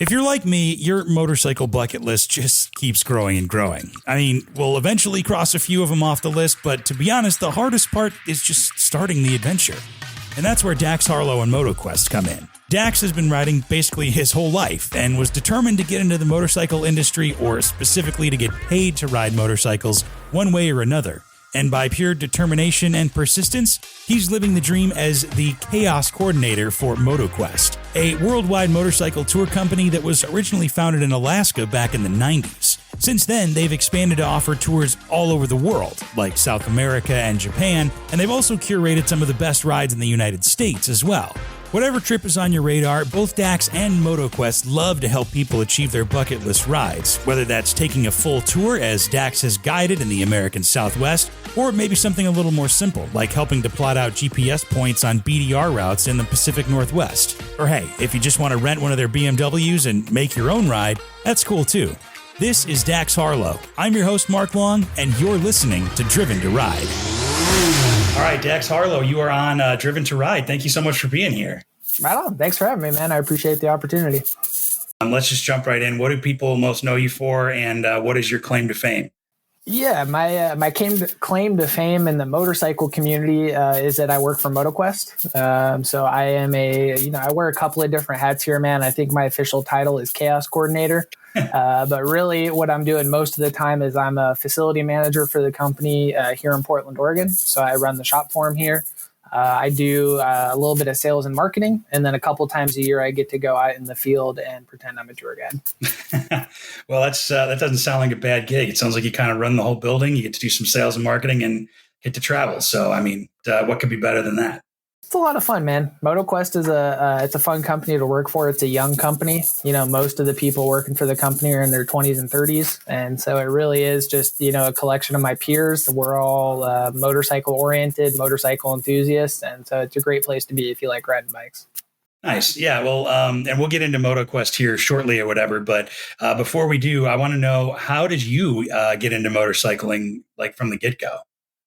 If you're like me, your motorcycle bucket list just keeps growing and growing. I mean, we'll eventually cross a few of them off the list, but to be honest, the hardest part is just starting the adventure. And that's where Dax Harlow and MotoQuest come in. Dax has been riding basically his whole life and was determined to get into the motorcycle industry, or specifically to get paid to ride motorcycles one way or another. And by pure determination and persistence, he's living the dream as the chaos coordinator for MotoQuest, a worldwide motorcycle tour company that was originally founded in Alaska back in the 90s. Since then, they've expanded to offer tours all over the world, like South America and Japan, and they've also curated some of the best rides in the United States as well. Whatever trip is on your radar, both Dax and MotoQuest love to help people achieve their bucket list rides, whether that's taking a full tour as Dax has guided in the American Southwest, or maybe something a little more simple, like helping to plot out GPS points on BDR routes in the Pacific Northwest. Or hey, if you just want to rent one of their BMWs and make your own ride, that's cool too. This is Dax Harlow. I'm your host, Mark Long, and you're listening to Driven to Ride. All right, Dax Harlow, you are on Driven to Ride. Thank you so much for being here. Right on. Thanks for having me, man. I appreciate the opportunity. Let's just jump right in. What do people most know you for, and what is your claim to fame? Yeah, my claim to fame in the motorcycle community is that I work for MotoQuest. So I am I wear a couple of different hats here, man. I think my official title is Chaos Coordinator. But really what I'm doing most of the time is I'm a facility manager for the company here in Portland, Oregon. So I run the shop for them here. I do a little bit of sales and marketing, and then a couple times a year I get to go out in the field and pretend I'm a tour guide. Well, that doesn't sound like a bad gig. It sounds like you kind of run the whole building. You get to do some sales and marketing and get to travel. So, I mean, what could be better than that? It's a lot of fun, man. MotoQuest is it's a fun company to work for. It's a young company. You know, most of the people working for the company are in their 20s and 30s. And so it really is just, a collection of my peers. We're all motorcycle oriented, motorcycle enthusiasts. And so it's a great place to be if you like riding bikes. Nice. Yeah. Well, and we'll get into MotoQuest here shortly or whatever. But before we do, I want to know, how did you get into motorcycling, like from the get-go?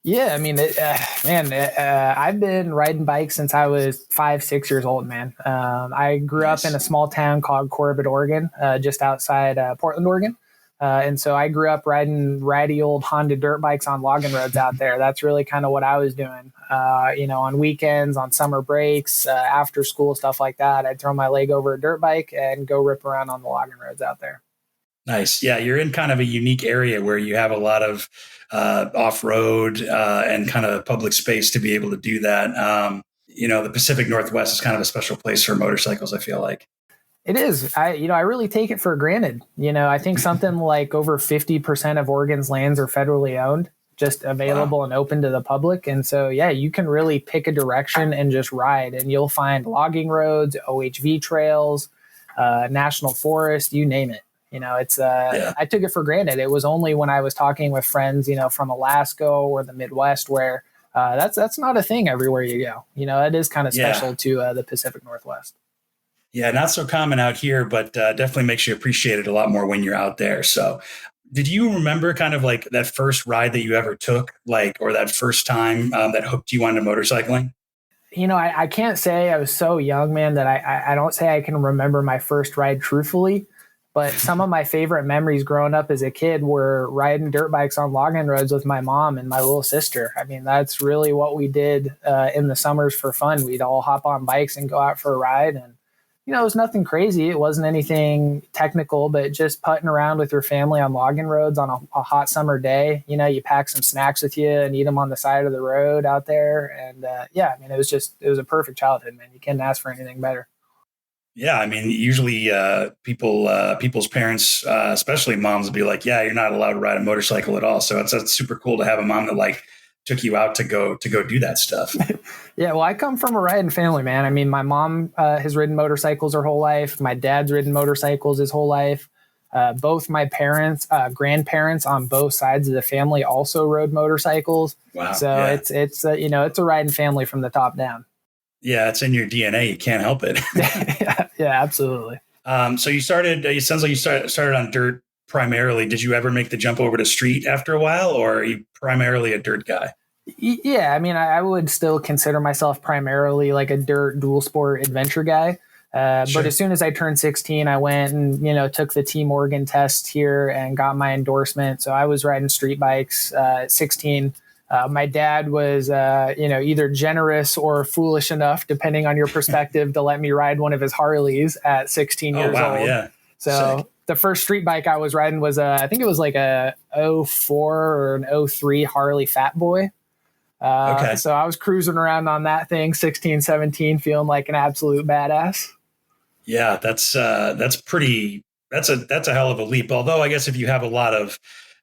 Yeah, I mean, I've been riding bikes since I was 5-6 years old, man. I grew up in a small town called Corbett, Oregon, just outside Portland, Oregon. And so I grew up riding ratty old Honda dirt bikes on logging roads out there. That's really kind of what I was doing. On weekends, on summer breaks, after school, stuff like that. I'd throw my leg over a dirt bike and go rip around on the logging roads out there. Nice. Yeah, you're in kind of a unique area where you have a lot of off-road and kind of public space to be able to do that. The Pacific Northwest is kind of a special place for motorcycles, I feel like. It is. I really take it for granted. I think something like over 50% of Oregon's lands are federally owned, just available and open to the public. And so, yeah, you can really pick a direction and just ride, and you'll find logging roads, OHV trails, national forest, you name it. I took it for granted. It was only when I was talking with friends, from Alaska or the Midwest where that's not a thing everywhere you go. It is kind of special to the Pacific Northwest. Yeah, not so common out here, but definitely makes you appreciate it a lot more when you're out there. So did you remember kind of like that first ride that you ever took, or that first time that hooked you onto motorcycling? I can't say I was so young, man, that I don't say I can remember my first ride truthfully. But some of my favorite memories growing up as a kid were riding dirt bikes on logging roads with my mom and my little sister. I mean, that's really what we did in the summers for fun. We'd all hop on bikes and go out for a ride. And, it was nothing crazy. It wasn't anything technical, but just putting around with your family on logging roads on a hot summer day. You pack some snacks with you and eat them on the side of the road out there. And it was a perfect childhood, man. You couldn't ask for anything better. Yeah, I mean, usually people's parents, especially moms, will be like, "Yeah, you're not allowed to ride a motorcycle at all." So it's super cool to have a mom that took you out to go do that stuff. Yeah, well, I come from a riding family, man. I mean, my mom has ridden motorcycles her whole life. My dad's ridden motorcycles his whole life. Both my parents, grandparents on both sides of the family also rode motorcycles. Wow! So yeah. It's a riding family from the top down. Yeah, it's in your DNA. You can't help it. Yeah, absolutely. So you started. It sounds like you started on dirt primarily. Did you ever make the jump over to street after a while, or are you primarily a dirt guy? Yeah, I mean, I would still consider myself primarily like a dirt dual sport adventure guy. But as soon as I turned 16, I went and, took the Team Oregon test here and got my endorsement. So I was riding street bikes at 16. My dad was, either generous or foolish enough, depending on your perspective, to let me ride one of his Harleys at 16 years old. Yeah. So Sick. the first street bike I was riding was, I think it was like a '04 or an '03 Harley Fat Boy. Okay. So I was cruising around on that thing, 16, 17, feeling like an absolute badass. Yeah, that's a hell of a leap. Although I guess if you have a lot of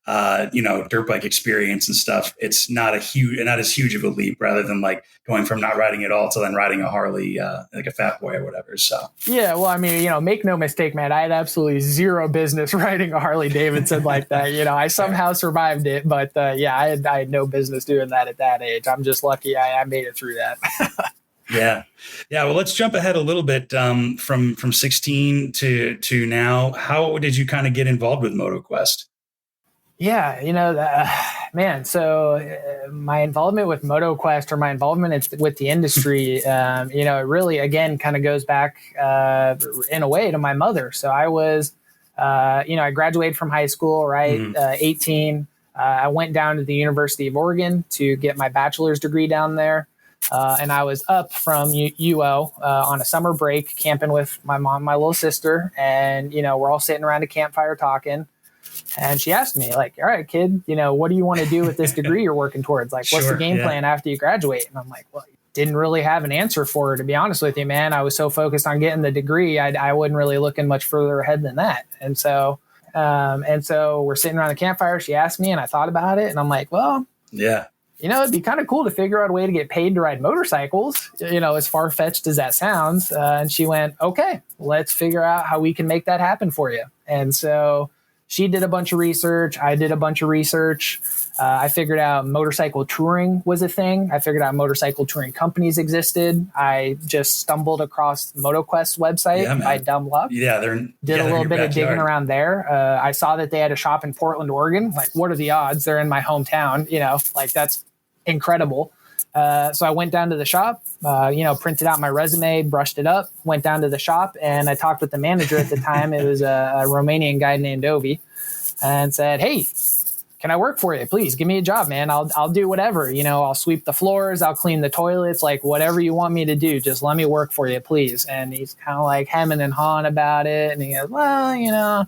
dirt bike experience and stuff, it's not as huge of a leap, rather than like going from not riding at all to then riding a Harley like a Fat Boy or whatever. So yeah, well, I mean, make no mistake, man, I had absolutely zero business riding a Harley Davidson like that. I somehow survived it, but I had no business doing that at that age. I'm just lucky I made it through that. Yeah. Well, let's jump ahead a little bit from 16 to now. How did you kind of get involved with MotoQuest? Yeah, man. So my involvement with MotoQuest, or my involvement with the industry, it really, again, kind of goes back in a way to my mother. So I was, I graduated from high school, right? 18. I went down to the University of Oregon to get my bachelor's degree down there. And I was up from UO on a summer break camping with my mom, my little sister, and, we're all sitting around a campfire talking. And she asked me, like, all right, kid, what do you want to do with this degree you're working towards? Like, what's the game plan after you graduate? And I'm like, well, didn't really have an answer for her, to be honest with you, man. I was so focused on getting the degree, I wasn't really looking much further ahead than that. And so we're sitting around the campfire. She asked me, and I thought about it, and I'm like, well, yeah. It'd be kind of cool to figure out a way to get paid to ride motorcycles, as far-fetched as that sounds. And she went, okay, let's figure out how we can make that happen for you. And so she did a bunch of research. I did a bunch of research. I figured out motorcycle touring was a thing. I figured out motorcycle touring companies existed. I just stumbled across MotoQuest's website by dumb luck. Yeah, did a little bit of digging around there. I saw that they had a shop in Portland, Oregon. Like, what are the odds? They're in my hometown. Like, that's incredible. So I went down to the shop, printed out my resume, brushed it up, went down to the shop, and I talked with the manager at the time. It was a Romanian guy named Ovi, and said, hey, can I work for you? Please give me a job, man. I'll do whatever. I'll sweep the floors, I'll clean the toilets, like whatever you want me to do. Just let me work for you, please. And he's kind of like hemming and hawing about it. And he goes, well, I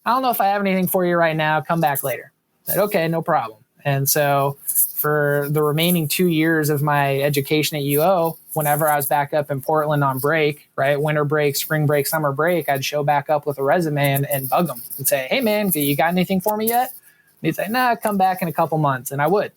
don't know if I have anything for you right now. Come back later. I said, okay, no problem. And so for the remaining 2 years of my education at UO, whenever I was back up in Portland on break, right, winter break, spring break, summer break, I'd show back up with a resume and bug them and say, hey, man, you got anything for me yet? And he'd say, nah, come back in a couple months. And I would.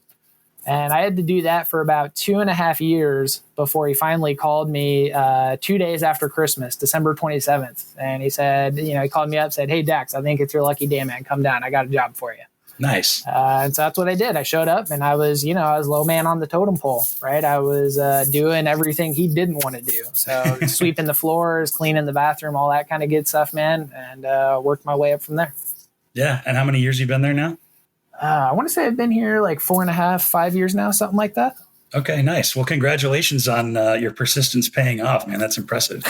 And I had to do that for about 2.5 years before he finally called me 2 days after Christmas, December 27th. And he said, he called me up, said, hey, Dax, I think it's your lucky day, man. Come down. I got a job for you. Nice. And so that's what I did. I showed up, and I was low man on the totem pole, right? I was doing everything he didn't want to do. So sweeping the floors, cleaning the bathroom, all that kind of good stuff, man. And worked my way up from there. Yeah. And how many years you been there now? I want to say I've been here like 4.5, 5 years now, something like that. Okay, nice. Well, congratulations on your persistence paying off, man. That's impressive.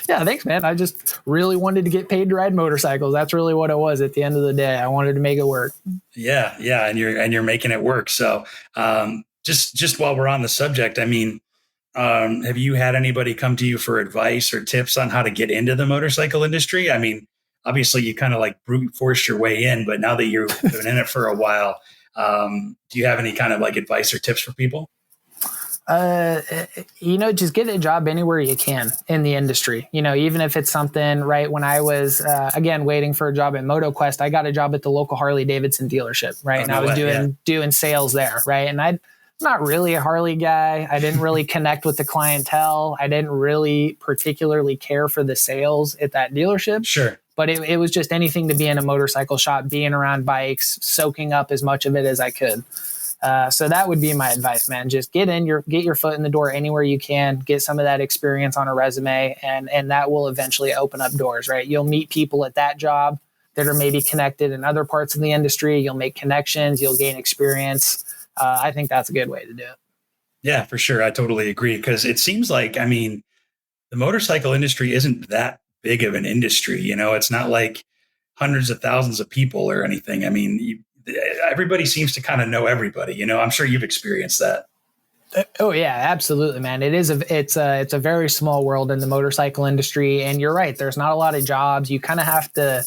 Yeah, thanks, man. I just really wanted to get paid to ride motorcycles. That's really what it was at the end of the day. I wanted to make it work. Yeah, and you're making it work. So, just while we're on the subject, I mean, have you had anybody come to you for advice or tips on how to get into the motorcycle industry? I mean, obviously, you kind of like brute forced your way in, but now that you've been in it for a while, do you have any kind of like advice or tips for people? Just get a job anywhere you can in the industry, even if it's something, right. When I was, again, waiting for a job at MotoQuest, I got a job at the local Harley Davidson dealership. Right. And I was doing sales there. Right. And I'm not really a Harley guy. I didn't really connect with the clientele. I didn't really particularly care for the sales at that dealership. Sure. But it was just anything to be in a motorcycle shop, being around bikes, soaking up as much of it as I could. So that would be my advice, man. Just get your foot in the door anywhere you can, get some of that experience on a resume, and that will eventually open up doors, right? You'll meet people at that job that are maybe connected in other parts of the industry. You'll make connections, you'll gain experience. I think that's a good way to do it. Yeah, for sure. I totally agree. Because it seems like, I mean, the motorcycle industry isn't that big of an industry. It's not like hundreds of thousands of people or anything. I mean, everybody seems to kind of know everybody. I'm sure you've experienced that. Oh yeah, absolutely, man. It's a very small world in the motorcycle industry, and you're right. There's not a lot of jobs. You kind of have to,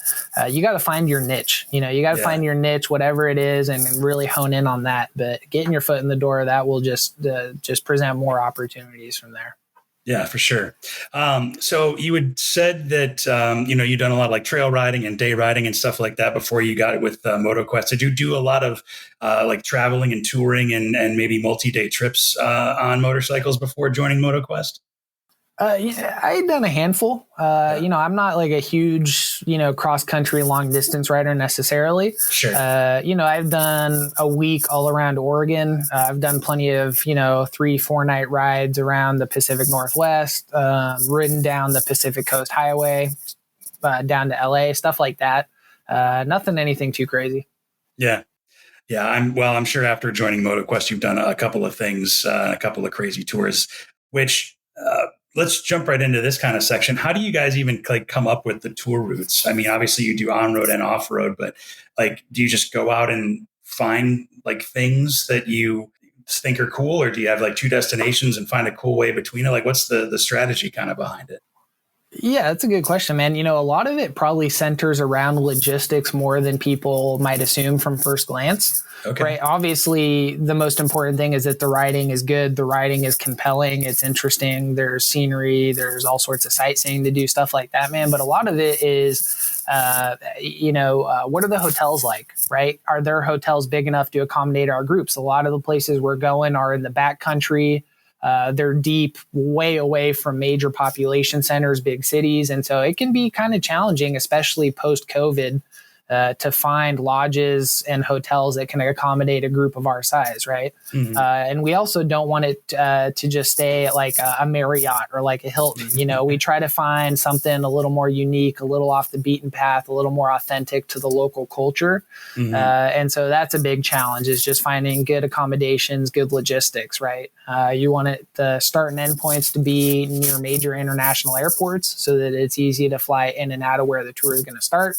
you got to find your niche. You got to find your niche, whatever it is, and really hone in on that. But getting your foot in the door, that will just present more opportunities from there. Yeah, for sure. So you had said that, you've done a lot of like trail riding and day riding and stuff like that before you got it with MotoQuest. Did you do a lot of like traveling and touring and maybe multi-day trips on motorcycles before joining MotoQuest? Yeah, I had done a handful. I'm not like a huge, cross country long distance rider necessarily. Sure. I've done a week all around Oregon. I've done plenty of, 3-4 night rides around the Pacific Northwest, ridden down the Pacific Coast Highway, down to LA, stuff like that. Anything too crazy. Yeah. Yeah. I'm sure after joining MotoQuest, you've done a couple of things, a couple of crazy tours, which, let's jump right into this kind of section. How do you guys even like come up with the tour routes? I mean, obviously you do on-road and off-road, but like, do you just go out and find like things that you think are cool, or do you have like two destinations and find a cool way between it? Like, what's the strategy kind of behind it? Yeah, that's a good question, man. A lot of it probably centers around logistics more than people might assume from first glance. Okay. Right. Obviously, the most important thing is that the riding is good. The riding is compelling. It's interesting. There's scenery. There's all sorts of sightseeing to do, stuff like that, man. But a lot of it is, what are the hotels like, right? Are there hotels big enough to accommodate our groups? A lot of the places we're going are in the backcountry. They're deep, way away from major population centers, big cities. And so it can be kind of challenging, especially post-COVID, to find lodges and hotels that can accommodate a group of our size, right? Mm-hmm. And we also don't want it to just stay at like a Marriott or like a Hilton. We try to find something a little more unique, a little off the beaten path, a little more authentic to the local culture. Mm-hmm. And so that's a big challenge, is just finding good accommodations, good logistics, right? You want the start and end points to be near major international airports so that it's easy to fly in and out of where the tour is going to start,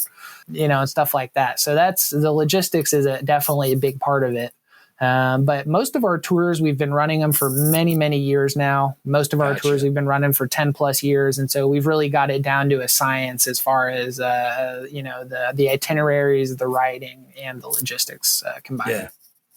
and stuff like that. So that's the logistics is definitely a big part of it. But most of our tours, we've been running them for many, many years now. Most of our tours we've been running for 10 plus years. And so we've really got it down to a science as far as, the itineraries, the riding, and the logistics combined. Yeah.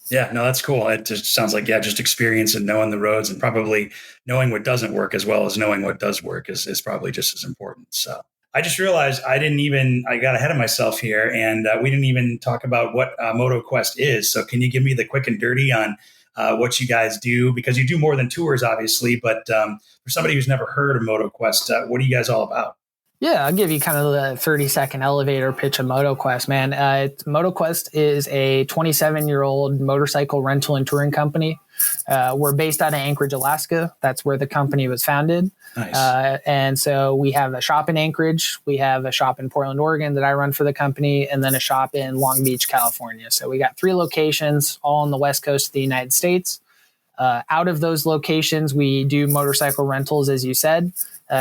Yeah, no, that's cool. It just sounds like, just experience and knowing the roads, and probably knowing what doesn't work as well as knowing what does work is probably just as important. So I just realized I got ahead of myself here, and we didn't even talk about what MotoQuest is. So can you give me the quick and dirty on what you guys do? Because you do more than tours, obviously, but for somebody who's never heard of MotoQuest, what are you guys all about? Yeah, I'll give you kind of the 30-second elevator pitch of MotoQuest, man. MotoQuest is a 27-year-old motorcycle rental and touring company. We're based out of Anchorage, Alaska. That's where the company was founded. Nice. And so we have a shop in Anchorage. We have a shop in Portland, Oregon that I run for the company, and then a shop in Long Beach, California. So we got 3 locations all on the West Coast of the United States. Out of those locations, we do motorcycle rentals, as you said.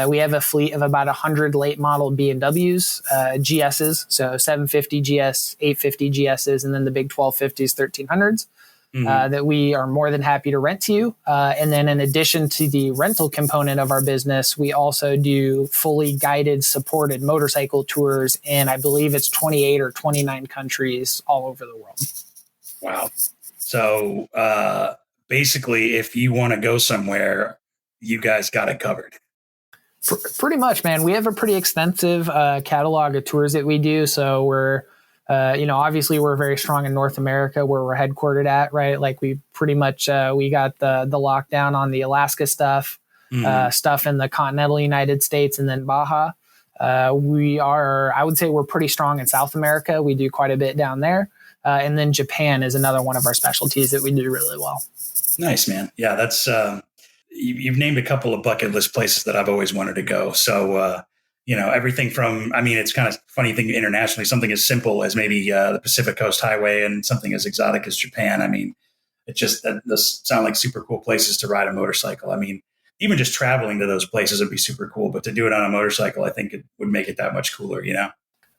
We have a fleet of about 100 late model BMWs, GSs, so 750 GS, 850 GSs, and then the big 1250s, 1300s. That we are more than happy to rent to you. And then in addition to the rental component of our business, we also do fully guided, supported motorcycle tours in, I believe it's 28 or 29 countries all over the world. Wow. So basically, if you want to go somewhere, you guys got it covered. Pretty much, man. We have a pretty extensive catalog of tours that we do. So we're, obviously we're very strong in North America where we're headquartered at, right? Like we pretty much, we got the lockdown on the Alaska stuff, stuff in the continental United States, and then Baja. I would say we're pretty strong in South America. We do quite a bit down there. And then Japan is another one of our specialties that we do really well. Nice, man. Yeah, that's, you've named a couple of bucket list places that I've always wanted to go. So, everything from, it's kind of funny thing internationally, something as simple as maybe the Pacific Coast Highway and something as exotic as Japan. Those sound like super cool places to ride a motorcycle. even just traveling to those places would be super cool. But to do it on a motorcycle, I think it would make it that much cooler, you know?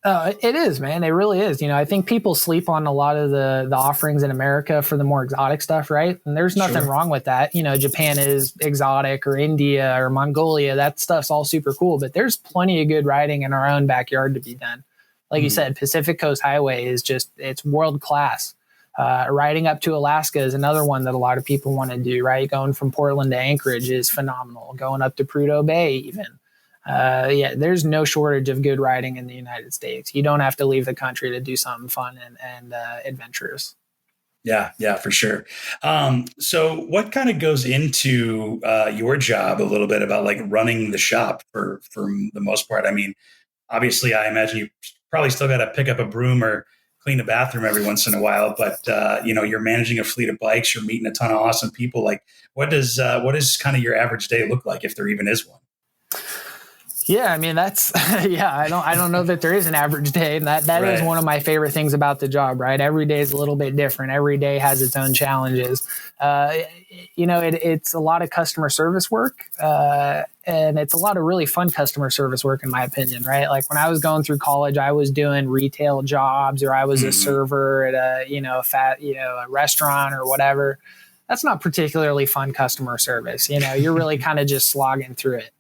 It is, man. It really is. I think people sleep on a lot of the offerings in America for the more exotic stuff, right? And there's nothing wrong with that. Japan is exotic, or India or Mongolia. That stuff's all super cool. But there's plenty of good riding in our own backyard to be done. Like you said, Pacific Coast Highway is it's world class. Riding up to Alaska is another one that a lot of people want to do, right? Going from Portland to Anchorage is phenomenal. Going up to Prudhoe Bay even. There's no shortage of good riding in the United States. You don't have to leave the country to do something fun and adventurous. Yeah, for sure. So what kind of goes into your job a little bit about like running the shop for the most part? I mean, obviously, I imagine you probably still got to pick up a broom or clean a bathroom every once in a while, but you're managing a fleet of bikes, you're meeting a ton of awesome people. Like, what does kind of your average day look like, if there even is one? Yeah, I mean, that's I don't know that there is an average day, and that is one of my favorite things about the job, right? Every day is a little bit different. Every day has its own challenges. It's a lot of customer service work, and it's a lot of really fun customer service work, in my opinion, right? Like when I was going through college, I was doing retail jobs, or I was a server at a restaurant or whatever. That's not particularly fun customer service. You're really kind of just slogging through it.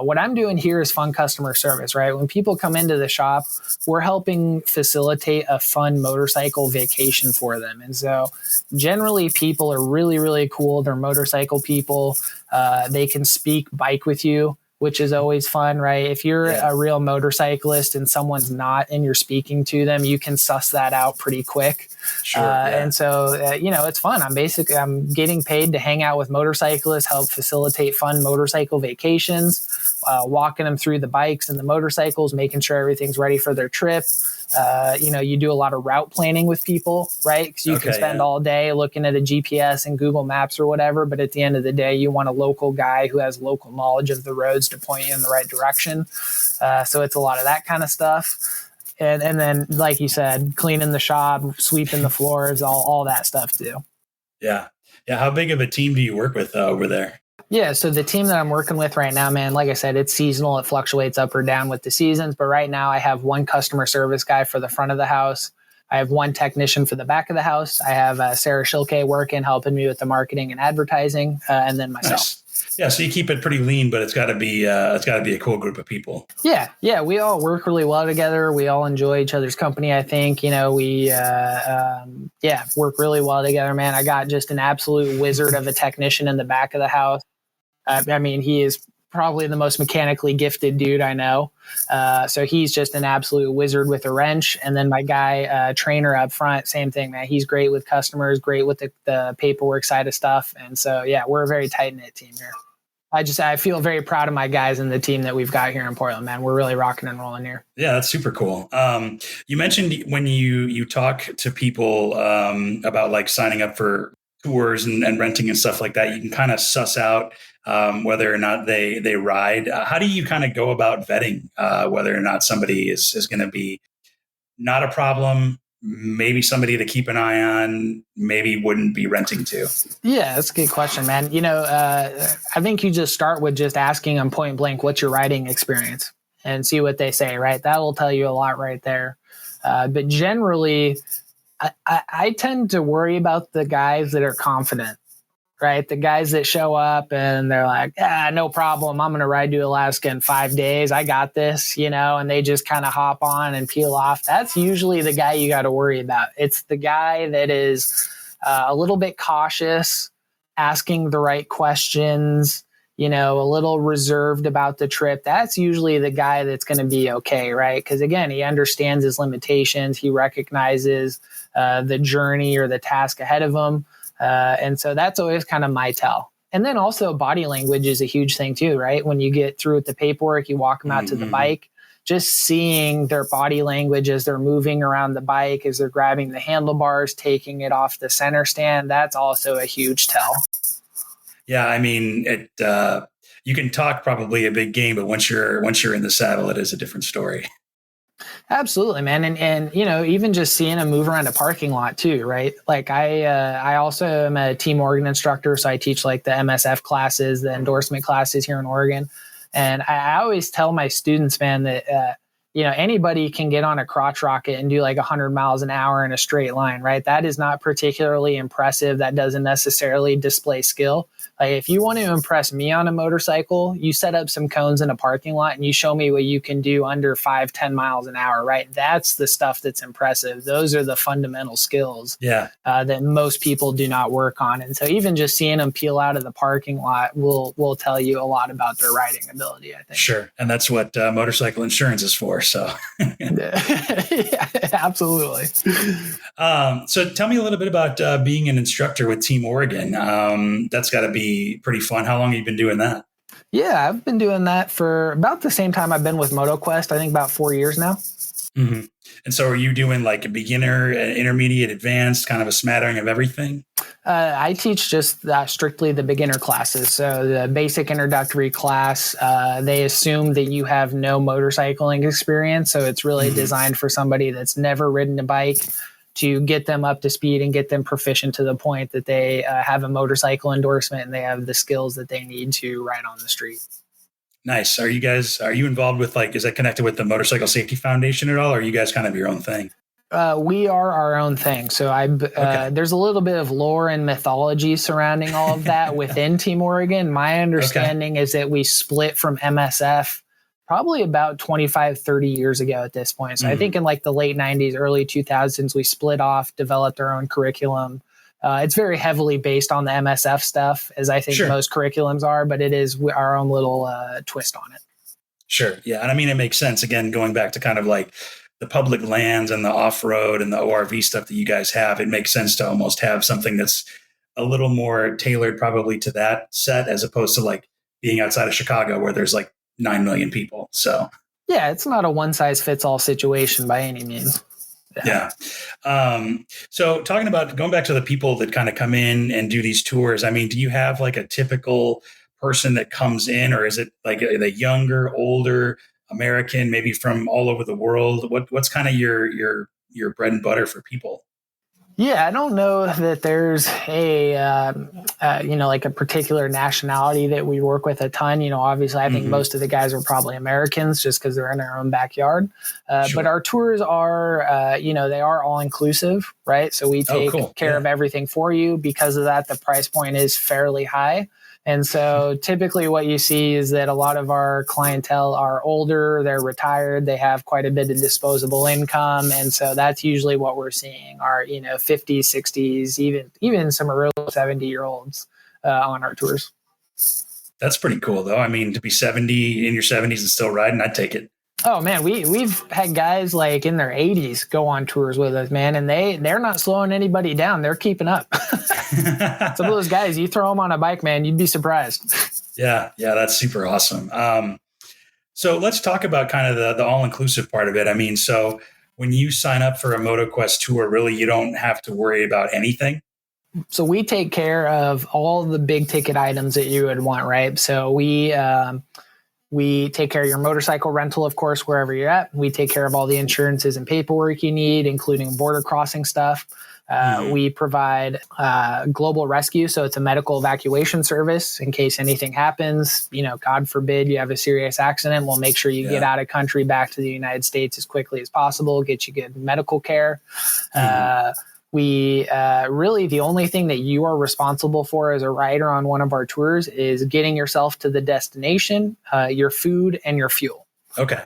What I'm doing here is fun customer service, right? When people come into the shop, we're helping facilitate a fun motorcycle vacation for them. And so generally people are really, really cool. They're motorcycle people. They can speak bike with you, which is always fun, right? If you're a real motorcyclist and someone's not and you're speaking to them, you can suss that out pretty quick. Sure, And so, it's fun. I'm getting paid to hang out with motorcyclists, help facilitate fun motorcycle vacations, walking them through the bikes and the motorcycles, making sure everything's ready for their trip. You do a lot of route planning with people, right? Because you can spend all day looking at a GPS and Google Maps or whatever, but at the end of the day, you want a local guy who has local knowledge of the roads to point you in the right direction. So it's a lot of that kind of stuff. And then, like you said, cleaning the shop, sweeping the floors, all that stuff too. Yeah. How big of a team do you work with over there? Yeah, so the team that I'm working with right now, man, like I said, it's seasonal. It fluctuates up or down with the seasons. But right now I have one customer service guy for the front of the house. I have one technician for the back of the house. I have Sarah Schilke working, helping me with the marketing and advertising, and then myself. Nice. Yeah, so you keep it pretty lean, but it's got to be a cool group of people. Yeah, we all work really well together. We all enjoy each other's company. I think we work really well together, man. I got just an absolute wizard of a technician in the back of the house. He is probably the most mechanically gifted dude I know. So he's just an absolute wizard with a wrench. And then my guy, trainer up front, same thing, man. He's great with customers, great with the paperwork side of stuff. And so, we're a very tight-knit team here. I feel very proud of my guys and the team that we've got here in Portland, man. We're really rocking and rolling here. Yeah, that's super cool. You mentioned when you talk to people about like signing up for tours and renting and stuff like that, you can kind of suss out whether or not they ride. How do you kind of go about vetting whether or not somebody is going to be not a problem, maybe somebody to keep an eye on, maybe wouldn't be renting to? Yeah, that's a good question, man. I think you just start with just asking them point blank, what's your riding experience, and see what they say, right? That will tell you a lot right there. But generally, I tend to worry about the guys that are confident, right? The guys that show up and they're like, no problem. I'm going to ride to Alaska in 5 days. I got this, and they just kind of hop on and peel off. That's usually the guy you got to worry about. It's the guy that is a little bit cautious, asking the right questions, a little reserved about the trip. That's usually the guy that's going to be okay, right? Because again, he understands his limitations. He recognizes the journey or the task ahead of him. And so that's always kind of my tell. And then also body language is a huge thing too, right? When you get through with the paperwork, you walk them out to the bike, just seeing their body language as they're moving around the bike, as they're grabbing the handlebars, taking it off the center stand. That's also a huge tell. Yeah. You can talk probably a big game, but once you're in the saddle, it is a different story. Absolutely, man. And even just seeing them move around a parking lot too, right? Like I also am a team Oregon instructor. So I teach like the MSF classes, the endorsement classes here in Oregon. And I always tell my students, man, that, anybody can get on a crotch rocket and do like 100 miles an hour in a straight line, right? That is not particularly impressive. That doesn't necessarily display skill. Like if you want to impress me on a motorcycle, you set up some cones in a parking lot and you show me what you can do under 5-10 miles an hour, right? That's the stuff that's impressive. Those are the fundamental skills that most people do not work on. And so even just seeing them peel out of the parking lot will tell you a lot about their riding ability, I think. Sure. And that's what motorcycle insurance is for. So yeah, absolutely. So tell me a little bit about being an instructor with Team Oregon. That's got to be pretty fun. How long have you been doing that? Yeah, I've been doing that for about the same time I've been with MotoQuest. I think about 4 years now. Mm-hmm. And so are you doing like a beginner, intermediate, advanced, kind of a smattering of everything? I teach just strictly the beginner classes. So the basic introductory class, they assume that you have no motorcycling experience. So it's really designed for somebody that's never ridden a bike, to get them up to speed and get them proficient to the point that they have a motorcycle endorsement and they have the skills that they need to ride on the street. Nice. Are you involved with is that connected with the Motorcycle Safety Foundation at all? Or are you guys kind of your own thing? We are our own thing. So there's a little bit of lore and mythology surrounding all of that within Team Oregon. My understanding is that we split from MSF probably about 25, 30 years ago at this point. So I think in like the late 90s, early 2000s, we split off, developed our own curriculum. It's very heavily based on the MSF stuff, as I think most curriculums are, but it is our own little twist on it. Sure. Yeah. And I mean, it makes sense. Again, going back to kind of like the public lands and the off-road and the ORV stuff that you guys have, it makes sense to almost have something that's a little more tailored probably to that set, as opposed to like being outside of Chicago where there's like 9 million people. So yeah, it's not a one size fits all situation by any means. Yeah. So talking about going back to the people that kind of come in and do these tours, I mean, do you have like a typical person that comes in, or is it like a younger, older American, maybe from all over the world? What's kind of your bread and butter for people? Yeah, I don't know that there's a like a particular nationality that we work with a ton. Obviously, I think most of the guys are probably Americans just because they're in their own backyard. But our tours are, they are all inclusive, right? So we take care of everything for you. Because of that, the price point is fairly high. And so typically what you see is that a lot of our clientele are older, they're retired, they have quite a bit of disposable income. And so that's usually what we're seeing are, 50s, 60s, even some early 70-year-olds on our tours. That's pretty cool though. I mean, to be 70 in your 70s and still riding, I'd take it. Oh man, we've had guys like in their 80s go on tours with us, man, and they're not slowing anybody down. They're keeping up. Some of those guys, you throw them on a bike, man, you'd be surprised. Yeah, that's super awesome. So let's talk about kind of the all-inclusive part of it. I mean, so when you sign up for a MotoQuest tour, really, you don't have to worry about anything. So we take care of all the big ticket items that you would want, right? So we take care of your motorcycle rental, of course, wherever you're at. We take care of all the insurances and paperwork you need, including border crossing stuff. We provide global rescue. So it's a medical evacuation service in case anything happens. God forbid you have a serious accident. We'll make sure you get out of country back to the United States as quickly as possible, get you good medical care. We really, the only thing that you are responsible for as a rider on one of our tours is getting yourself to the destination, your food, and your fuel. Okay.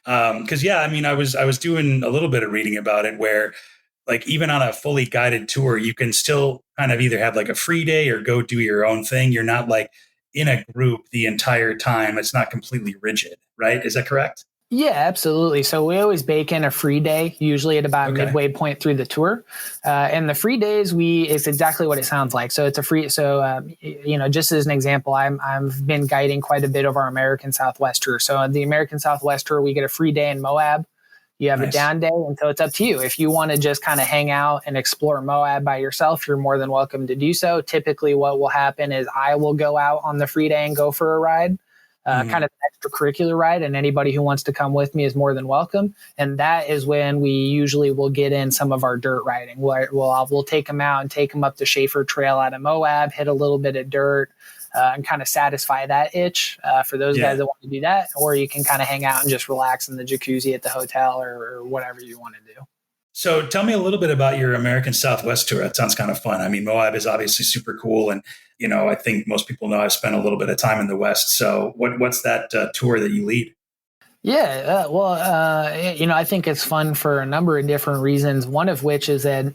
Because I mean, I was doing a little bit of reading about it where, like, even on a fully guided tour, you can still kind of either have like a free day or go do your own thing. You're not like in a group the entire time. It's not completely rigid, right? Is that correct? Yeah, absolutely. So we always bake in a free day, usually at about midway point through the tour. And the free days, it's exactly what it sounds like. So it's a free. So, just as an example, I've been guiding quite a bit of our American Southwest tour. So on the American Southwest tour, we get a free day in Moab. You have a down day. And so it's up to you. If you want to just kind of hang out and explore Moab by yourself, you're more than welcome to do so. Typically what will happen is I will go out on the free day and go for a ride. kind of an extracurricular ride, and anybody who wants to come with me is more than welcome. And that is when we usually will get in some of our dirt riding. We'll take them out and take them up the Schaefer Trail out of Moab, hit a little bit of dirt, and kind of satisfy that itch for those guys that want to do that. Or you can kind of hang out and just relax in the jacuzzi at the hotel or whatever you want to do. So tell me a little bit about your American Southwest tour. That sounds kind of fun. I mean, Moab is obviously super cool. And, I think most people know I've spent a little bit of time in the West. So what's that tour that you lead? Yeah, I think it's fun for a number of different reasons. One of which is that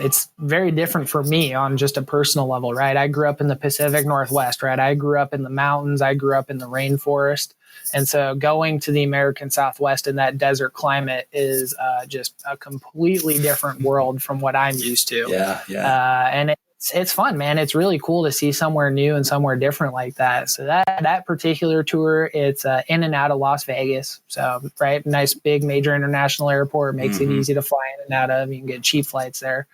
it's very different for me on just a personal level, right? I grew up in the Pacific Northwest, right? I grew up in the mountains. I grew up in the rainforest. And so going to the American Southwest in that desert climate is just a completely different world from what I'm used to. Yeah. And it's fun, man. It's really cool to see somewhere new and somewhere different like that. So that particular tour, it's in and out of Las Vegas. So, right, nice big major international airport, makes it easy to fly in and out of. You can get cheap flights there.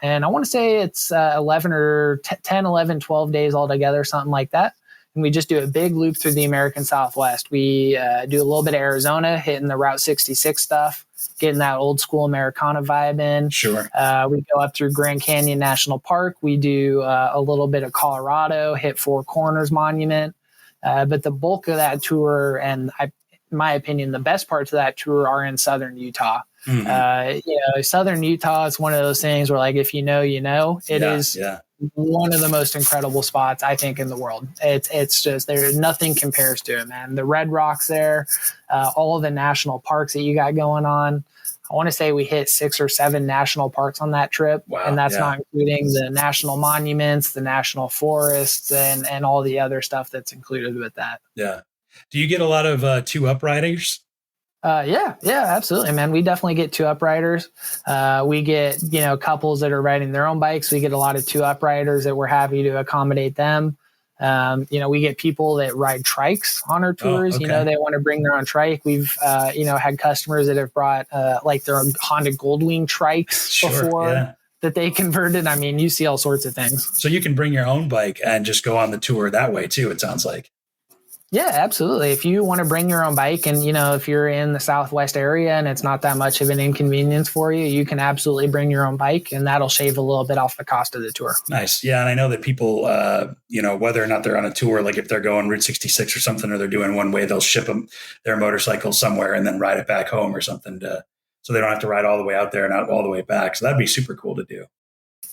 And I want to say it's 11 or 10, 11, 12 days altogether, something like that. And we just do a big loop through the American Southwest. We do a little bit of Arizona, hitting the Route 66 stuff, getting that old school Americana vibe in. Sure. We go up through Grand Canyon National Park. We do a little bit of Colorado, hit Four Corners Monument. But the bulk of that tour, and in my opinion, the best parts of that tour are in southern Utah. Southern Utah is one of those things where, like, if you know, it is one of the most incredible spots I think in the world. It's just nothing compares to it, man. The Red Rocks there, all of the national parks that you got going on. I want to say we hit 6 or 7 national parks on that trip. Wow, and that's not including the national monuments, the national forests, and all the other stuff that's included with that. Yeah. Do you get a lot of two-up riders? Yeah, absolutely, man. We definitely get two-up riders. We get, couples that are riding their own bikes. We get a lot of two-up riders that we're happy to accommodate them. We get people that ride trikes on our tours. Oh, okay. They want to bring their own trike. We've, had customers that have brought like their Honda Goldwing trikes before that they converted. I mean, you see all sorts of things. So you can bring your own bike and just go on the tour that way too, it sounds like. Yeah, absolutely. If you want to bring your own bike and, if you're in the Southwest area and it's not that much of an inconvenience for you, you can absolutely bring your own bike, and that'll shave a little bit off the cost of the tour. Nice. Yeah. And I know that people, whether or not they're on a tour, like if they're going Route 66 or something, or they're doing one way, they'll ship them their motorcycle somewhere and then ride it back home or something so they don't have to ride all the way out there and out all the way back. So that'd be super cool to do.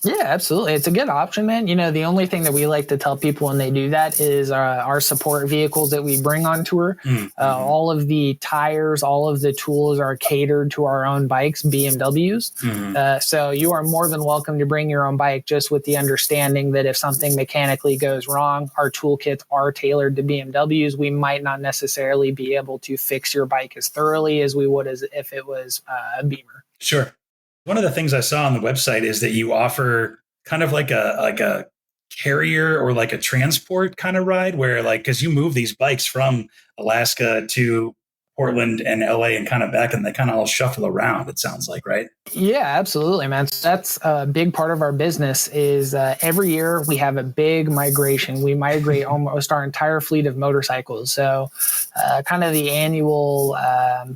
Yeah, absolutely. It's a good option, man. The only thing that we like to tell people when they do that is our support vehicles that we bring on tour. All of the tires, all of the tools are catered to our own bikes, BMWs. So you are more than welcome to bring your own bike, just with the understanding that if something mechanically goes wrong, our toolkits are tailored to BMWs. We might not necessarily be able to fix your bike as thoroughly as we would as if it was a Beamer. Sure. One of the things I saw on the website is that you offer kind of like a carrier or like a transport kind of ride where, like, because you move these bikes from Alaska to Portland and LA and kind of back, and they kind of all shuffle around, it sounds like, right? Yeah, absolutely, man. So that's a big part of our business is every year we have a big migration. We migrate almost our entire fleet of motorcycles. So kind of the annual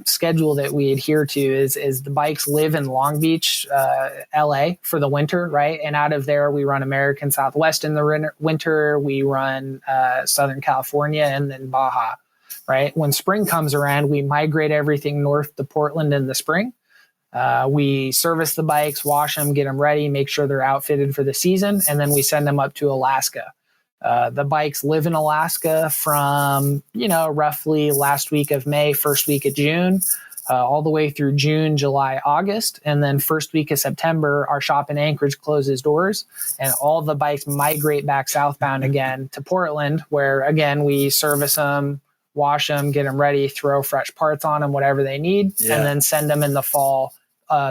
schedule that we adhere to is the bikes live in Long Beach, LA for the winter, right? And out of there, we run American Southwest in the winter. We run Southern California and then Baja. Right. When spring comes around, we migrate everything north to Portland in the spring. We service the bikes, wash them, get them ready, make sure they're outfitted for the season, and then we send them up to Alaska. The bikes live in Alaska from, roughly last week of May, first week of June, all the way through June, July, August. And then first week of September, our shop in Anchorage closes doors and all the bikes migrate back southbound again to Portland, where, again, we service them, wash them, get them ready, throw fresh parts on them, whatever they need, and then send them in the fall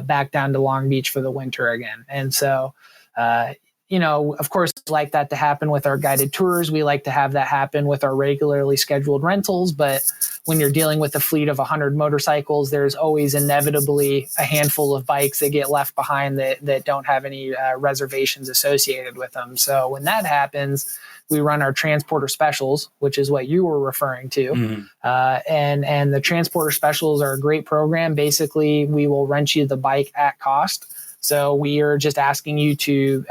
back down to Long Beach for the winter again. And so, of course, we like that to happen with our guided tours. We like to have that happen with our regularly scheduled rentals. But when you're dealing with a fleet of 100 motorcycles, there's always inevitably a handful of bikes that get left behind that don't have any reservations associated with them. So when that happens, we run our transporter specials, which is what you were referring to. Mm-hmm. And the transporter specials are a great program. Basically, we will rent you the bike at cost. So we are just asking you to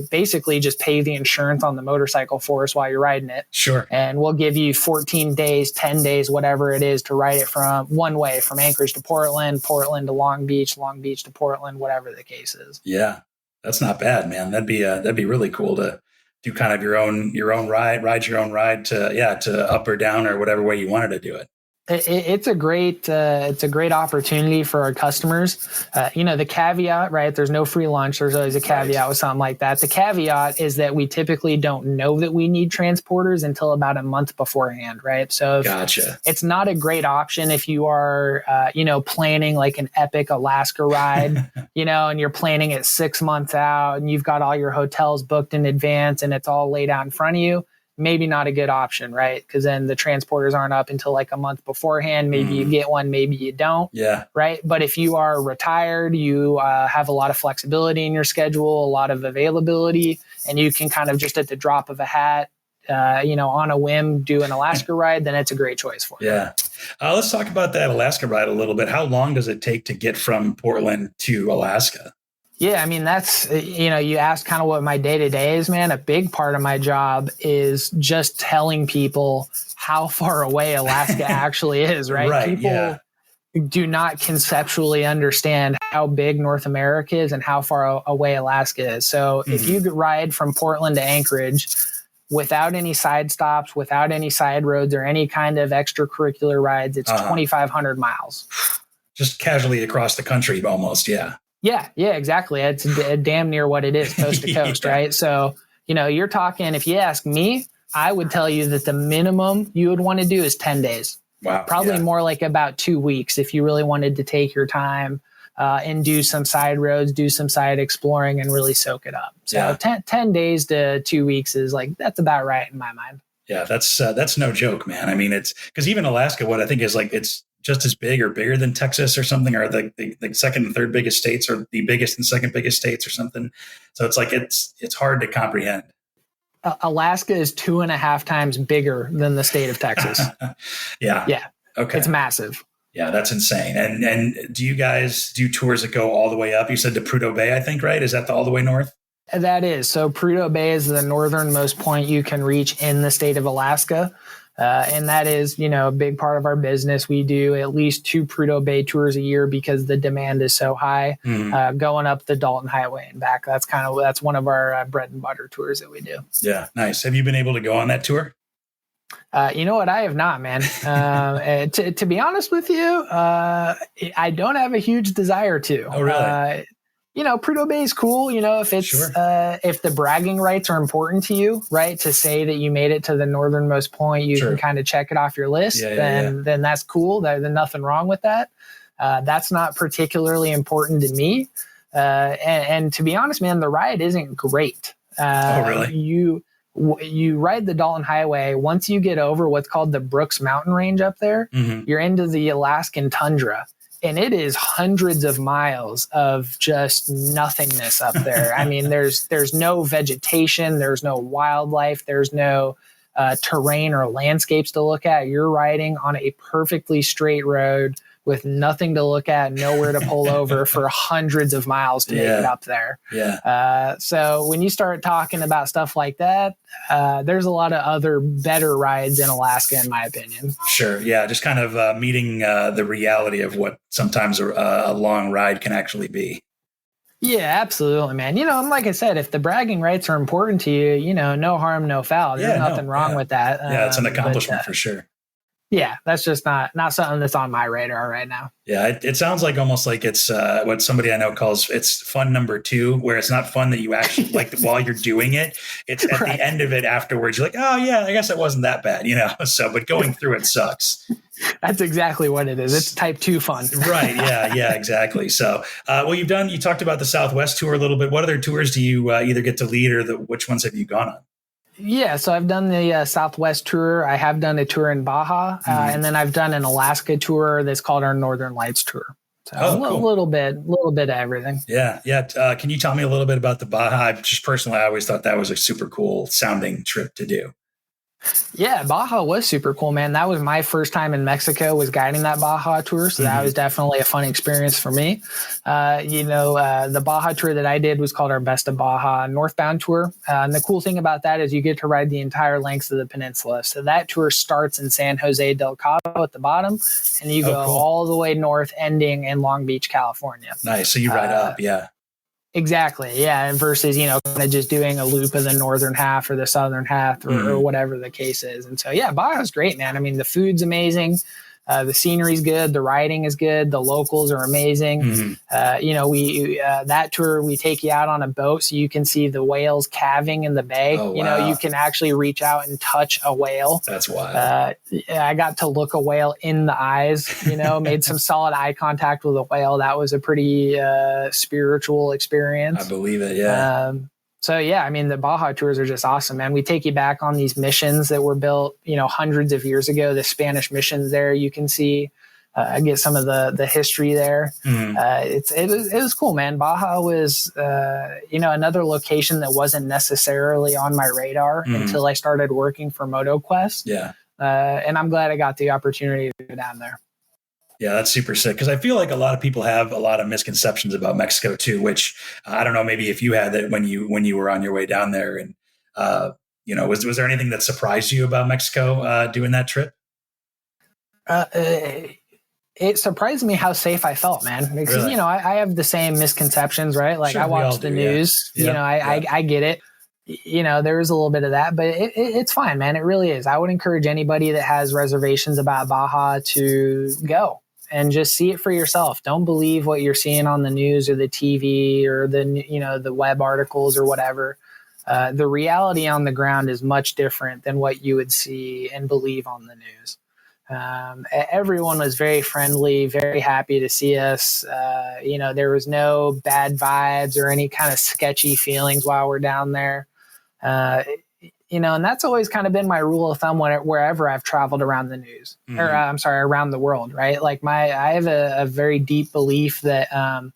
basically just pay the insurance on the motorcycle for us while you're riding it. Sure. And we'll give you 14 days, 10 days, whatever it is, to ride it from one way, from Anchorage to Portland, Portland to Long Beach to Portland, whatever the case is. Yeah, that's not bad, man. That'd be really cool to do kind of your own ride your own ride to up or down or whatever way you wanted to do it. It's a great opportunity for our customers. The caveat, right? There's no free lunch. There's always a caveat with something like that. The caveat is that we typically don't know that we need transporters until about a month beforehand, right? So Gotcha. It's not a great option if you are, planning like an epic Alaska ride, and you're planning it 6 months out and you've got all your hotels booked in advance and it's all laid out in front of you. Maybe not a good option, right? Because then the transporters aren't up until like a month beforehand. Maybe you get one, maybe you don't. Yeah. Right. But if you are retired, you have a lot of flexibility in your schedule, a lot of availability, and you can kind of just at the drop of a hat, on a whim, do an Alaska ride, then it's a great choice for you. Yeah. Let's talk about that Alaska ride a little bit. How long does it take to get from Portland to Alaska? Yeah, I mean, that's, you asked kind of what my day-to-day is, man. A big part of my job is just telling people how far away Alaska actually is, right? Right, people do not conceptually understand how big North America is and how far away Alaska is. So if you ride from Portland to Anchorage without any side stops, without any side roads or any kind of extracurricular rides, it's 2,500 miles. Just casually across the country almost, yeah. Yeah, exactly. It's damn near what it is, coast to coast, right? So, you're talking, if you ask me, I would tell you that the minimum you would want to do is 10 days. Wow. Probably more like about 2 weeks if you really wanted to take your time and do some side roads, do some side exploring and really soak it up. So 10 days to 2 weeks is that's about right in my mind. Yeah, that's no joke, man. I mean, it's because even Alaska, what I think is it's just as big or bigger than Texas or something, or the second and third biggest states, or the biggest and second biggest states or something. So it's hard to comprehend. Alaska is 2.5 times bigger than the state of Texas. Yeah. Okay. It's massive. Yeah, that's insane. And do you guys do tours that go all the way up? You said to Prudhoe Bay, I think, right? Is that all the way north? That is. So Prudhoe Bay is the northernmost point you can reach in the state of Alaska. And that is, a big part of our business. We do at least 2 Prudhoe Bay tours a year because the demand is so high, going up the Dalton Highway and back. That's one of our bread and butter tours that we do. Yeah. Nice. Have you been able to go on that tour? You know what? I have not, man. To be honest with you, I don't have a huge desire to. Oh, really? Prudhoe Bay is cool. If it's if the bragging rights are important to you, right, to say that you made it to the northernmost point, you can kind of check it off your list. Then that's cool. There's nothing wrong with that. That's not particularly important to me. And to be honest, man, the ride isn't great. Oh, really? You ride the Dalton Highway. Once you get over what's called the Brooks Mountain Range up there, you're into the Alaskan tundra. And it is hundreds of miles of just nothingness up there. I mean, there's no vegetation, there's no wildlife, there's no terrain or landscapes to look at. You're riding on a perfectly straight road with nothing to look at, nowhere to pull over for hundreds of miles to make it up there. Yeah. So when you start talking about stuff like that, there's a lot of other better rides in Alaska, in my opinion. Sure. Yeah. Just kind of meeting the reality of what sometimes a long ride can actually be. Yeah, absolutely, man. And like I said, if the bragging rights are important to you, no harm, no foul. There's nothing wrong with that. Yeah, it's an accomplishment for sure. Yeah, that's just not something that's on my radar right now. Yeah, it sounds like almost like it's what somebody I know calls it's fun number 2, where it's not fun that you actually like while you're doing it. It's at the end of it afterwards. You're like, oh yeah, I guess it wasn't that bad, So, but going through it sucks. That's exactly what it is. It's type 2 fun. Right. Yeah, exactly. So, you talked about the Southwest tour a little bit. What other tours do you either get to lead or which ones have you gone on? Yeah, so I've done the Southwest tour. I have done a tour in Baja, and then I've done an Alaska tour that's called our Northern Lights tour. So Cool. little bit of everything. Yeah. Can you tell me a little bit about the Baja? Just personally, I always thought that was a super cool sounding trip to do. Yeah, Baja was super cool, man. That was my first time in Mexico, was guiding that Baja tour. So that was definitely a fun experience for me. The Baja tour that I did was called our Best of Baja northbound tour. And the cool thing about that is you get to ride the entire length of the peninsula. So that tour starts in San Jose del Cabo at the bottom, and you go all the way north, ending in Long Beach, California. Nice. So you ride up. Yeah. Exactly. Yeah. Versus, kind of just doing a loop of the northern half or the southern half or whatever the case is. And so, yeah, Baja's great, man. I mean, the food's amazing. The scenery's good. The riding is good. The locals are amazing. That tour, we take you out on a boat so you can see the whales calving in the bay. Oh, wow. You can actually reach out and touch a whale. That's wild. I got to look a whale in the eyes, made some solid eye contact with a whale. That was a pretty spiritual experience. I believe it. Yeah. So, yeah, I mean, the Baja tours are just awesome, man. We take you back on these missions that were built, hundreds of years ago, the Spanish missions there. You can see, get some of the history there. It was cool, man. Baja was, another location that wasn't necessarily on my radar until I started working for MotoQuest. Yeah. And I'm glad I got the opportunity to go down there. Yeah, that's super sick. Because I feel like a lot of people have a lot of misconceptions about Mexico too, which I don't know, maybe if you had that when you were on your way down there. And, was there anything that surprised you about Mexico doing that trip? It surprised me how safe I felt, man. Because, Really? I have the same misconceptions, right? Like, Sure, I watch the news, I get it. There is a little bit of that, but it's fine, man. It really is. I would encourage anybody that has reservations about Baja to go and just see it for yourself. Don't believe what you're seeing on the news or the TV or the web articles or whatever. The reality on the ground is much different than what you would see and believe on the news. Everyone was very friendly, very happy to see us. There was no bad vibes or any kind of sketchy feelings while we're down there. And that's always kind of been my rule of thumb wherever I've traveled around the news around the world, right? Like I have a very deep belief that, a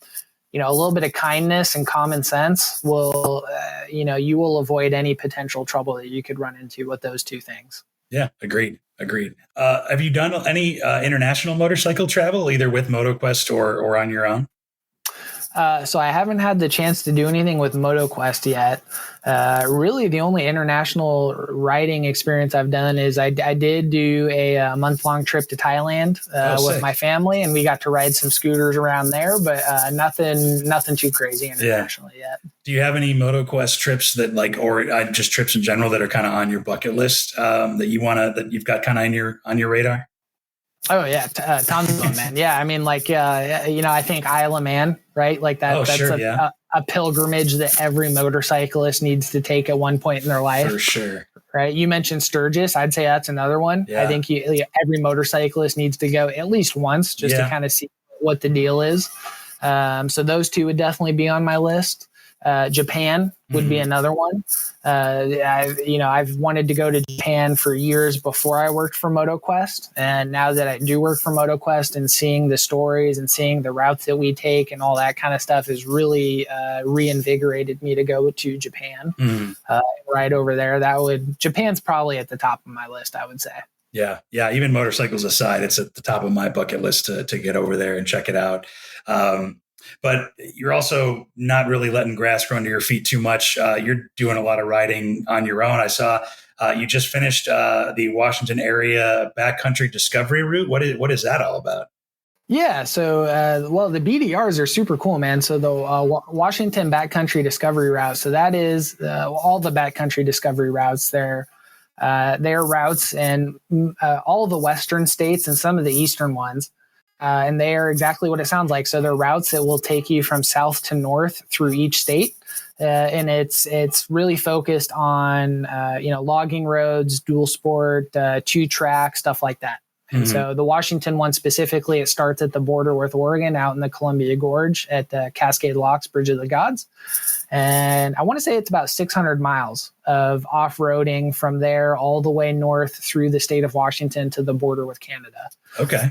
little bit of kindness and common sense will, you will avoid any potential trouble that you could run into with those two things. Yeah, agreed. Have you done any international motorcycle travel, either with MotoQuest or on your own? So I haven't had the chance to do anything with MotoQuest yet. Really, the only international riding experience I've done is I did do a month-long trip to Thailand with my family, and we got to ride some scooters around there, but nothing too crazy internationally yet. Do you have any MotoQuest trips or just trips in general that are kind of on your bucket list that you've got kind of on your radar? Oh yeah, tons of them, man. Yeah, I mean, I think Isle of Man, right? Like that. A pilgrimage that every motorcyclist needs to take at one point in their life. For sure. Right. You mentioned Sturgis. I'd say that's another one. Yeah. I think every motorcyclist needs to go at least once just to kind of see what the deal is. So those two would definitely be on my list. Japan would be another one. I've wanted to go to Japan for years before I worked for MotoQuest. And now that I do work for MotoQuest and seeing the stories and seeing the routes that we take and all that kind of stuff has really reinvigorated me to go to Japan right over there. Japan's probably at the top of my list, I would say. Yeah. Even motorcycles aside, it's at the top of my bucket list to get over there and check it out. But you're also not really letting grass grow under your feet too much. You're doing a lot of riding on your own. I saw you just finished the Washington area backcountry discovery route. What is that all about? Yeah, so the BDRs are super cool, man. So the Washington backcountry discovery route. So that is all the backcountry discovery routes. They're routes in all the western states and some of the eastern ones. And they are exactly what it sounds like. So they're routes that will take you from south to north through each state. And it's really focused on, logging roads, dual sport, 2-track, stuff like that. And so the Washington one specifically, it starts at the border with Oregon out in the Columbia Gorge at the Cascade Locks, Bridge of the Gods. And I want to say it's about 600 miles of off-roading from there all the way north through the state of Washington to the border with Canada. Okay.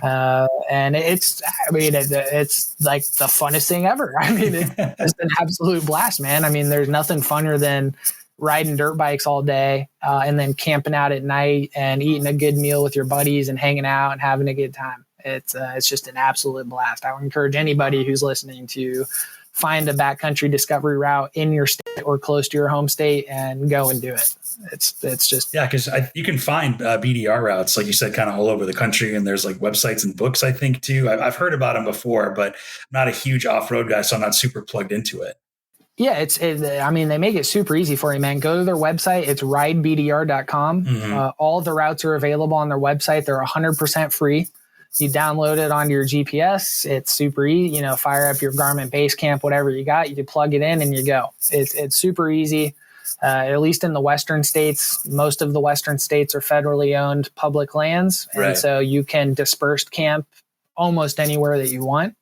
And it's like the funnest thing ever. I mean, it's an absolute blast, man. I mean, there's nothing funner than riding dirt bikes all day and then camping out at night and eating a good meal with your buddies and hanging out and having a good time. It's just an absolute blast. I would encourage anybody who's listening to find a backcountry discovery route in your state or close to your home state and go and do it. It's just because you can find BDR routes, like you said, kind of all over the country, and there's like websites and books, I think, too. I've heard about them before, but I'm not a huge off-road guy, so I'm not super plugged into it. Yeah, I mean, they make it super easy for you, man. Go to their website. It's ridebdr.com. All the routes are available on their website. They're 100% free. You download it onto your GPS. It's super easy. Fire up your Garmin Basecamp, whatever you got. You plug it in and you go. It's super easy. At least in the Western states, most of the Western states are federally owned public lands. And so you can dispersed camp almost anywhere that you want.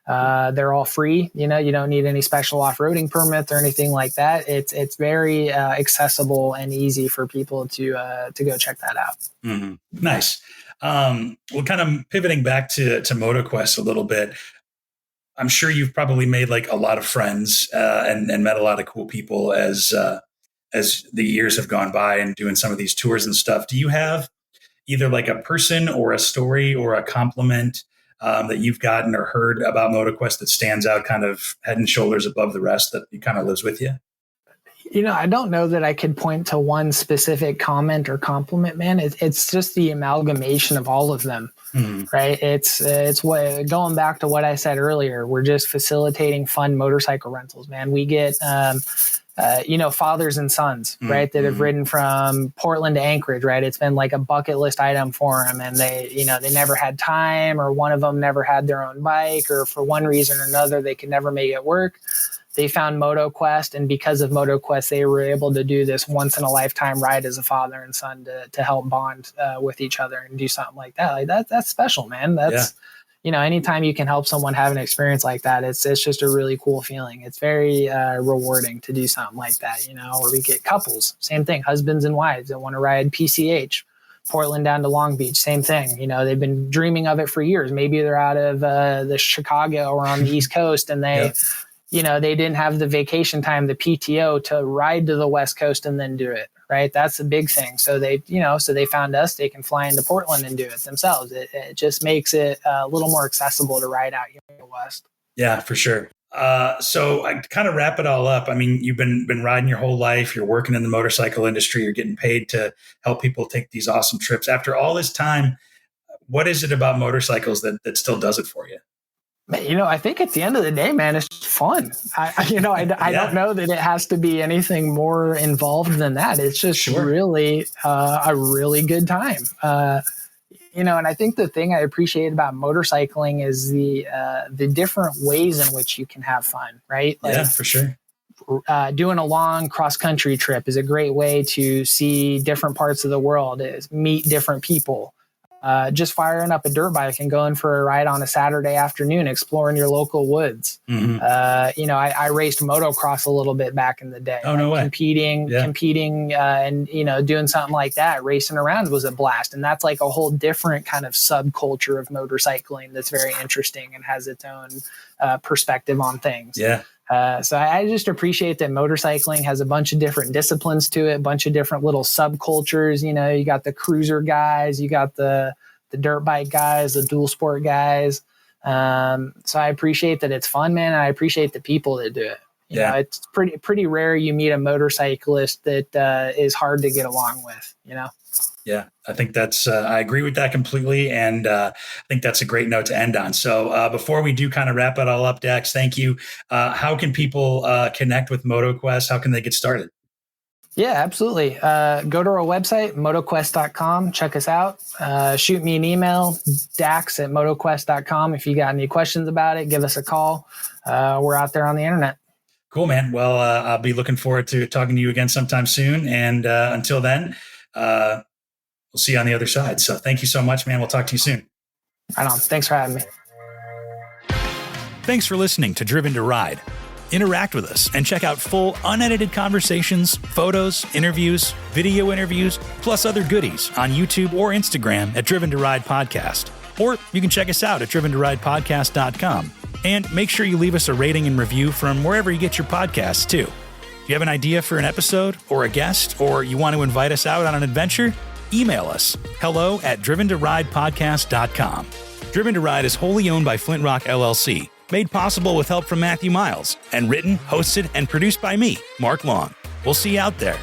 They're all free. You don't need any special off-roading permits or anything like that. It's very accessible and easy for people to go check that out. Mm-hmm. Nice. Well, kind of pivoting back to MotoQuest a little bit. I'm sure you've probably made like a lot of friends and met a lot of cool people as the years have gone by and doing some of these tours and stuff. Do you have either like a person or a story or a compliment that you've gotten or heard about MotoQuest that stands out kind of head and shoulders above the rest that kind of lives with you? I don't know that I could point to one specific comment or compliment, man. It's just the amalgamation of all of them, right? It's what, going back to what I said earlier, we're just facilitating fun motorcycle rentals, man. We get, fathers and sons, right, that have ridden from Portland to Anchorage, right? It's been like a bucket list item for them, and they never had time, or one of them never had their own bike, or for one reason or another, they could never make it work. They found MotoQuest, and because of MotoQuest, they were able to do this once in a lifetime ride as a father and son to help bond with each other and do something like that. Like that's special, man. That's, anytime you can help someone have an experience like that, it's just a really cool feeling. It's very rewarding to do something like that, or we get couples, same thing, husbands and wives that want to ride PCH, Portland down to Long Beach, same thing. They've been dreaming of it for years. Maybe they're out of the Chicago or on the East Coast, and they didn't have the vacation time, the PTO to ride to the West Coast and then do it, right? That's a big thing. So they found us, they can fly into Portland and do it themselves. It just makes it a little more accessible to ride out here in the West. Yeah, for sure. So I kind of wrap it all up. I mean, you've been riding your whole life. You're working in the motorcycle industry. You're getting paid to help people take these awesome trips. After all this time, what is it about motorcycles that still does it for you? I think at the end of the day, man, it's just fun. I don't know that it has to be anything more involved than that. It's just really a really good time. And I think the thing I appreciate about motorcycling is the different ways in which you can have fun, right? Yeah, for sure. Doing a long cross-country trip is a great way to see different parts of the world, meet different people. Just firing up a dirt bike and going for a ride on a Saturday afternoon, exploring your local woods. I raced motocross a little bit back in the day. Oh, no way. Competing, and, doing something like that, racing around was a blast. And that's like a whole different kind of subculture of motorcycling that's very interesting and has its own perspective on things. Yeah. So I just appreciate that motorcycling has a bunch of different disciplines to it, a bunch of different little subcultures. You got the cruiser guys, you got the dirt bike guys, the dual sport guys. So I appreciate that it's fun, man. And I appreciate the people that do it. You know, it's pretty rare you meet a motorcyclist that is hard to get along with, Yeah, I think I agree with that completely. And I think that's a great note to end on. So before we do kind of wrap it all up, Dax, thank you. How can people connect with MotoQuest? How can they get started? Yeah, absolutely. Go to our website, motoquest.com. Check us out. Shoot me an email, dax@motoquest.com. If you got any questions about it, give us a call. We're out there on the internet. Cool, man. Well, I'll be looking forward to talking to you again sometime soon. And until then, we'll see you on the other side. So thank you so much, man. We'll talk to you soon. Right on. Thanks for having me. Thanks for listening to Driven to Ride. Interact with us and check out full unedited conversations, photos, interviews, video interviews, plus other goodies on YouTube or Instagram at Driven to Ride Podcast. Or you can check us out at driventoridepodcast.com. And make sure you leave us a rating and review from wherever you get your podcasts too. If you have an idea for an episode or a guest, or you want to invite us out on an adventure, email us hello@driventoridepodcast.com. Driven to Ride is wholly owned by Flint Rock LLC, made possible with help from Matthew Miles, and written, hosted, and produced by me, Mark Long. We'll see you out there.